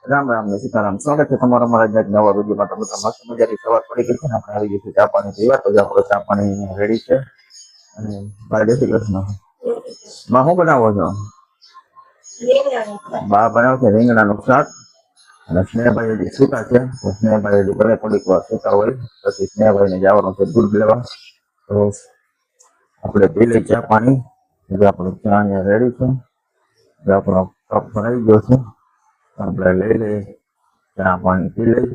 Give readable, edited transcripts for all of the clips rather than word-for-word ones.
રામ રામ ને સીતારામ. સ્વાગત છે તમારા અમારા આજના એક નવા વિડીયોમાં. તો મિત્રો મસ્ત મજાની સવાર પડી ગઈ છે ને આપણે આવી ગઈ છે ચા પાણી પીવા. તો આપણો ચા પાણી રેડી છે અને ભાઈ જય શ્રી કૃષ્ણ. માં શું બનાવો છો? બા બનાવ છે રીંગણાનું શાક અને સ્નેહભાઈ હજી છૂટા છે. તો સ્નેહભાઈ હજી ભલે થોડીક વાર છૂટા હોય પછી સ્નેહભાઈને જવાનું છે દૂધ લેવા. તો આપણે પી લઈ ચા પાણી. એટલે આપણો ચા અહીંયા રેડી છે. એટલે આપણો કપ ભરાઈ ગયો છે. આપણે લઈ લઈએ ચા પાણી પી લઈ.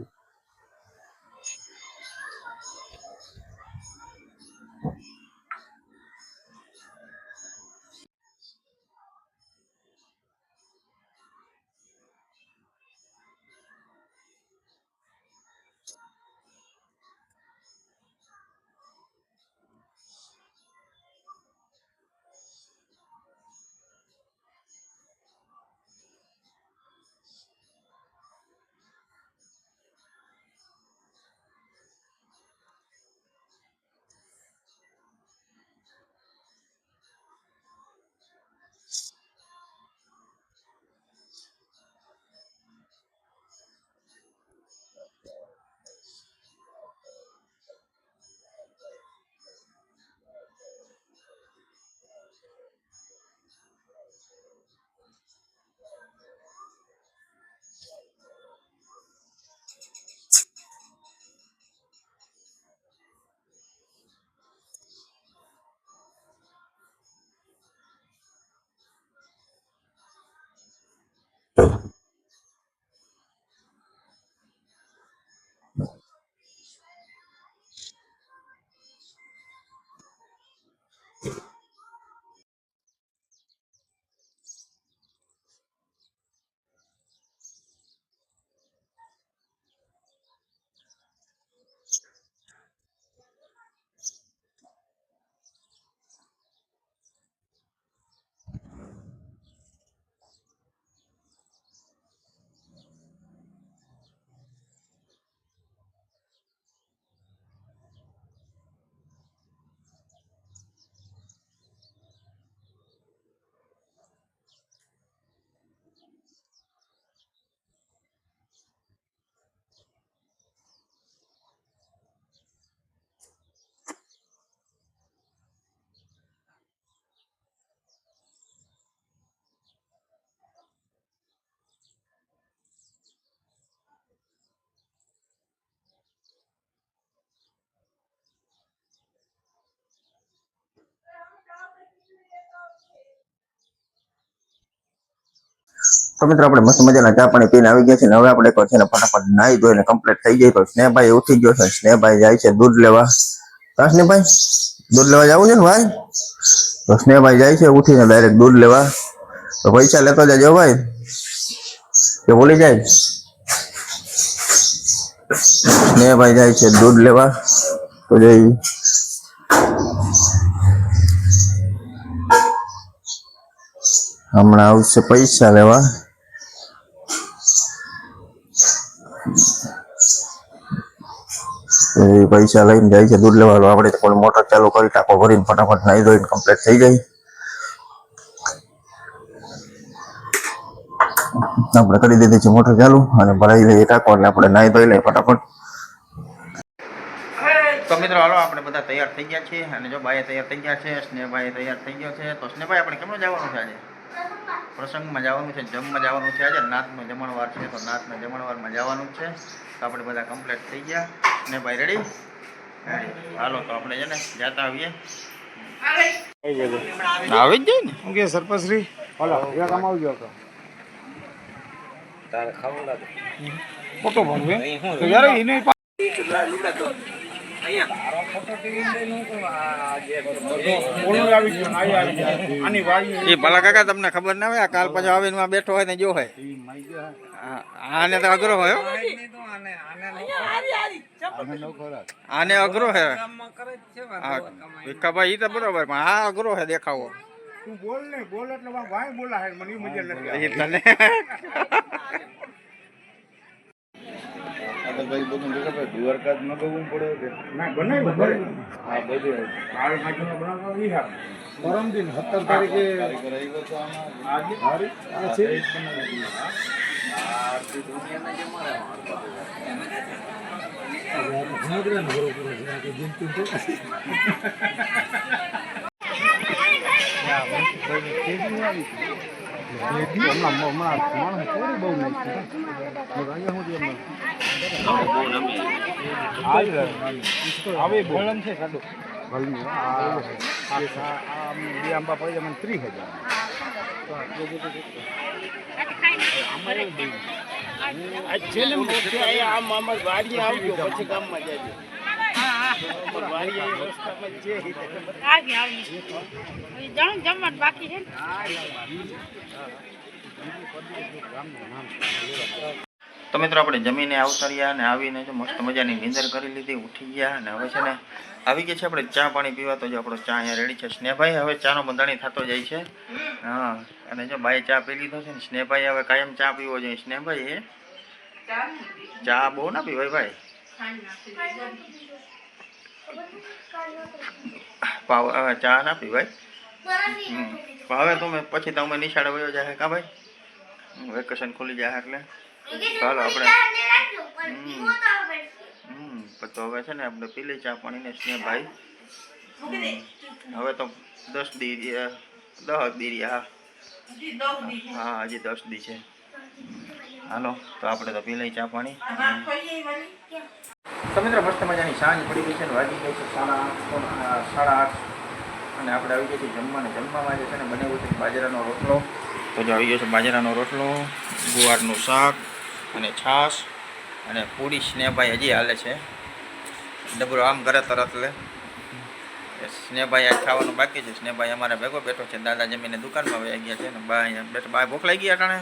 તો મિત્રો આપણે મસ્ત મજાના ચા પાણી પીને આવી ગયા છે ને હવે આપણે છે ને ફટાફટ નાહી ધોઈને કમ્પ્લીટ થઈ જાય. તો સ્નેહભાઈ ઉઠી ગયો છે. સ્નેહભાઈ જાય છે દૂધ લેવા. હા સ્નેહભાઈ દૂધ લેવા જવું છે ને ભાઈ? તો સ્નેહભાઈ જાય છે ઉઠીને ડાયરેક્ટ દૂધ લેવા. તો પૈસા લેતો જજો ભાઈ કે ભૂલી જાય. સ્નેહભાઈ જાય છે દૂધ લેવા. તો જઈ હમણાં આવશે પૈસા લેવા. પૈસા લઈને જાય છે દૂધ લેવા. આપણે કોઈ મોટર ચાલુ કરી ટાંકો ભરીને ફટાફટ નાહી ધોઈને કમ્પ્લીટ થઈ જાય. આપણે કરી દીધી છે મોટર ચાલુ અને ભરાઈ લઈએ ટાંકો એટલે આપણે નાહી ધોઈ લઈએ ફટાફટ. તો મિત્રો હાલો આપણે બધા તૈયાર થઈ ગયા છીએ અને જો ભાઈ તૈયાર થઈ ગયા છે, સ્નેહભાઈ તૈયાર થઈ ગયો છે. તો સ્નેહભાઈ આપણે કેમનું જવાનું છે આજે? પ્રસંગમાં જવાનું છે, જમવા જવાનું છે. આજે નાતનો જમણવાર છે તો નાતના જમણવારમાં જવાનું છે. તો આપણે બધા કમ્પ્લીટ થઈ ગયા. સ્નેહભાઈ રેડી? હાલો તો આપણે છે ને જતા આવીએ. આવી જ જાય ને શું કે સરપંચશ્રી? હાલો એક આમ આવજો તો તારે ખાવું લાગે ફોટો ભરવે તો યાર એને એ ભલા કાકા તમને ખબર ના હોય કાલ પાછો આવીને બેઠો હોય ને જો હોય આને તો અઘરો હોય આને અઘરો હે ભાઈ ઈ તો બરોબર પણ આ અઘરો હે દેખાવો. તું બોલ ને બોલ એટલે ભાઈ બોલા હે મને મજા નથી તને ભાઈ બધું દ્વારકા ન ગવું પડે ના બનાવ્યું હા બધું હાલ માછીનો બનાવવાનો ઈ હા પરમ દિન 17 તારીખે આજે આ છે બાકી છે. તો મિત્રો આપણે જમીને આવતા રહ્યા અને આવીને જો મસ્ત મજાની નીંદર કરી લીધી, ઉઠી ગયા અને હવે છે ને આવી ગયા છે આપણે ચા પાણી પીવા. તો જો આપણો ચા અહીંયા રેડી છે. સ્નેહભાઈ હવે ચાનો બંધાણી થતો જાય છે. હા, અને જો ભાઈ ચા પી લીધો છે ને સ્નેહભાઈ હવે કાયમ ચા પીવો જોઈએ. સ્નેહભાઈ એ ચા બહુ ના પીવાય ભાઈ, ચા ના પીવાય. હવે તમે પછી તમે નિશાળે વયો જાય કા ભાઈ, વેકેશન ખુલી જાય એટલે ચાલો આપણે તો હવે છે ને આપણે પી લઈ ચા પાણી ને સ્નેહભાઈ. હવે તો 10 દી રહ્યા. હા, હજી 10 દી છે. હાલો તો આપણે તો પી લઈ ચા પાણી. તો મિત્રો મસ્ત મજાની સાંજ પડી ગઈ છે ને વાગી ગઈ છે 8:30 અને આપણે આવી ગયા છીએ જમવાને. જમવામાં જે છે ને બનાવ્યું છે બાજરાનો રોટલો. તો જો આવી ગયો છે બાજરાનો રોટલો, ગુવારનું શાક અને છાશ અને પૂરી. સ્નેહભાઈ હજી હાલે છે ડબરો આમ ઘરે તરત લે. સ્નેહભાઈ આજ ખાવાનું બાકી છે. સ્નેહભાઈ અમારે ભેગો બેઠો છે. દાદા જમીને દુકાનમાં વહી ગયા છે ને બા અહીંયા બેઠા. બા ભૂખ લાગી ગયા અટાણે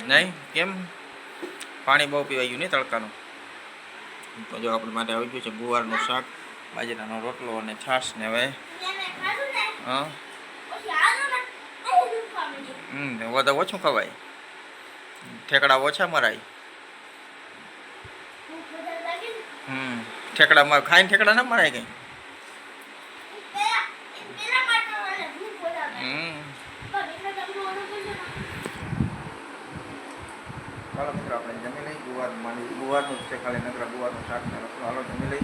નહીં? કેમ? પાણી બહુ પીવાઈ ગયું નહીં તડકાનું. તો જો આપણે માટે આવી ગયું છે ગુવારનું શાક, બાજરાનો રોટલો અને છાશ ને હવે વધારે ઓછું ખવાય, ઠેકડા ઓછા મરાય. ઠેકડા ખાઈને ઠેકડા ના મરાય કઈ. ચાલો મિત્રો આપણે જમી લઈ. ગુવારનું છે ખાલી નકરા ગુવારનું શાક ને રોટલો. હાલો જમી લઈ.